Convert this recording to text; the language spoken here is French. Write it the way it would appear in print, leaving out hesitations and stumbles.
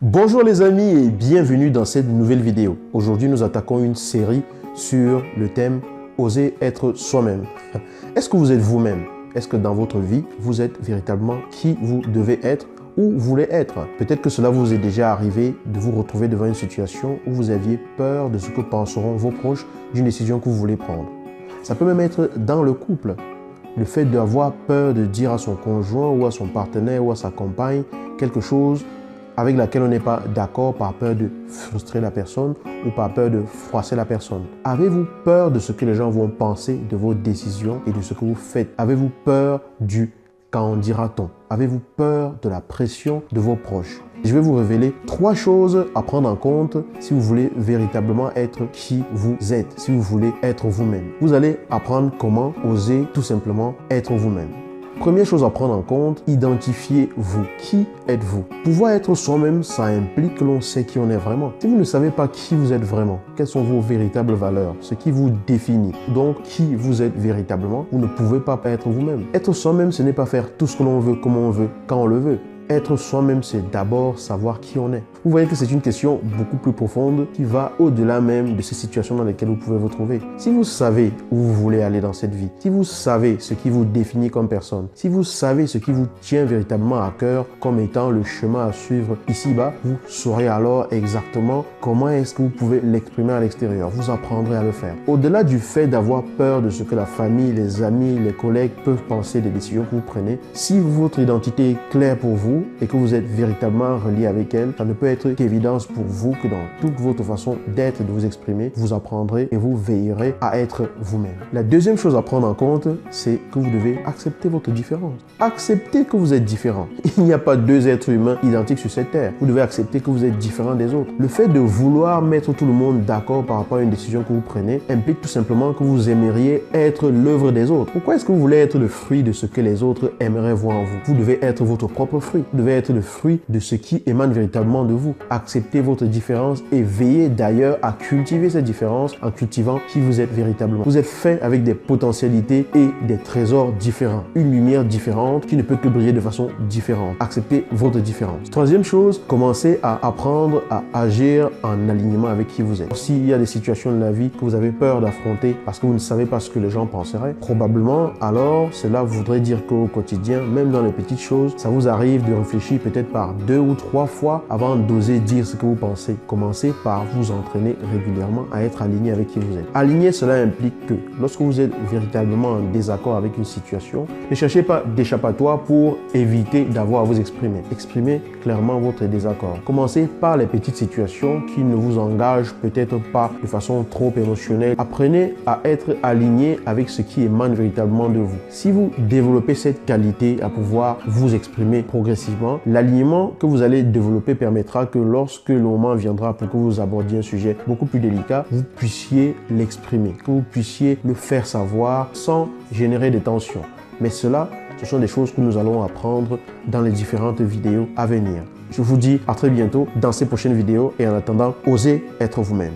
Bonjour les amis et bienvenue dans cette nouvelle vidéo. Aujourd'hui, nous attaquons une série sur le thème « Oser être soi-même ». Est-ce que vous êtes vous-même? Est-ce que dans votre vie, vous êtes véritablement qui vous devez être ou voulez être? Peut-être que cela vous est déjà arrivé de vous retrouver devant une situation où vous aviez peur de ce que penseront vos proches d'une décision que vous voulez prendre. Ça peut même être dans le couple. Le fait d'avoir peur de dire à son conjoint ou à son partenaire ou à sa compagne quelque chose avec laquelle on n'est pas d'accord par peur de frustrer la personne ou par peur de froisser la personne. Avez-vous peur de ce que les gens vont penser de vos décisions et de ce que vous faites? Avez-vous peur du qu'en dira-t-on? Avez-vous peur de la pression de vos proches? Je vais vous révéler 3 choses à prendre en compte si vous voulez véritablement être qui vous êtes, si vous voulez être vous-même. Vous allez apprendre comment oser tout simplement être vous-même. Première chose à prendre en compte, identifiez-vous. Qui êtes-vous? Pouvoir être soi-même, ça implique que l'on sait qui on est vraiment. Si vous ne savez pas qui vous êtes vraiment, quelles sont vos véritables valeurs, ce qui vous définit, donc qui vous êtes véritablement, vous ne pouvez pas être vous-même. Être soi-même, ce n'est pas faire tout ce que l'on veut, comme on veut, quand on le veut. Être soi-même, c'est d'abord savoir qui on est. Vous voyez que c'est une question beaucoup plus profonde qui va au-delà même de ces situations dans lesquelles vous pouvez vous trouver. Si vous savez où vous voulez aller dans cette vie, si vous savez ce qui vous définit comme personne, si vous savez ce qui vous tient véritablement à cœur comme étant le chemin à suivre ici-bas, vous saurez alors exactement comment est-ce que vous pouvez l'exprimer à l'extérieur. Vous apprendrez à le faire. Au-delà du fait d'avoir peur de ce que la famille, les amis, les collègues peuvent penser des décisions que vous prenez, si votre identité est claire pour vous, et que vous êtes véritablement relié avec elle, ça ne peut être qu'évidence pour vous que dans toute votre façon d'être et de vous exprimer, vous apprendrez et vous veillerez à être vous-même. La deuxième chose à prendre en compte, c'est que vous devez accepter votre différence. Acceptez que vous êtes différent. Il n'y a pas 2 êtres humains identiques sur cette terre. Vous devez accepter que vous êtes différent des autres. Le fait de vouloir mettre tout le monde d'accord par rapport à une décision que vous prenez implique tout simplement que vous aimeriez être l'œuvre des autres. Pourquoi est-ce que vous voulez être le fruit de ce que les autres aimeraient voir en vous? Vous devez être votre propre fruit. Vous devez être le fruit de ce qui émane véritablement de vous. Acceptez votre différence et veillez d'ailleurs à cultiver cette différence en cultivant qui vous êtes véritablement. Vous êtes fait avec des potentialités et des trésors différents. Une lumière différente qui ne peut que briller de façon différente. Acceptez votre différence. Troisième chose, commencez à apprendre à agir en alignement avec qui vous êtes. S'il y a des situations de la vie que vous avez peur d'affronter parce que vous ne savez pas ce que les gens penseraient, probablement alors cela voudrait dire qu'au quotidien, même dans les petites choses, ça vous arrive de réfléchir peut-être par 2 ou 3 fois avant d'oser dire ce que vous pensez. Commencez par vous entraîner régulièrement à être aligné avec qui vous êtes. Aligner, cela implique que lorsque vous êtes véritablement en désaccord avec une situation, ne cherchez pas d'échappatoire pour éviter d'avoir à vous exprimer. Exprimez clairement votre désaccord. Commencez par les petites situations qui ne vous engagent peut-être pas de façon trop émotionnelle. Apprenez à être aligné avec ce qui émane véritablement de vous. Si vous développez cette qualité à pouvoir vous exprimer progressivement, l'alignement que vous allez développer permettra que lorsque le moment viendra pour que vous abordiez un sujet beaucoup plus délicat, vous puissiez l'exprimer, que vous puissiez le faire savoir sans générer des tensions. Mais cela, ce sont des choses que nous allons apprendre dans les différentes vidéos à venir. Je vous dis à très bientôt dans ces prochaines vidéos et en attendant, osez être vous-même.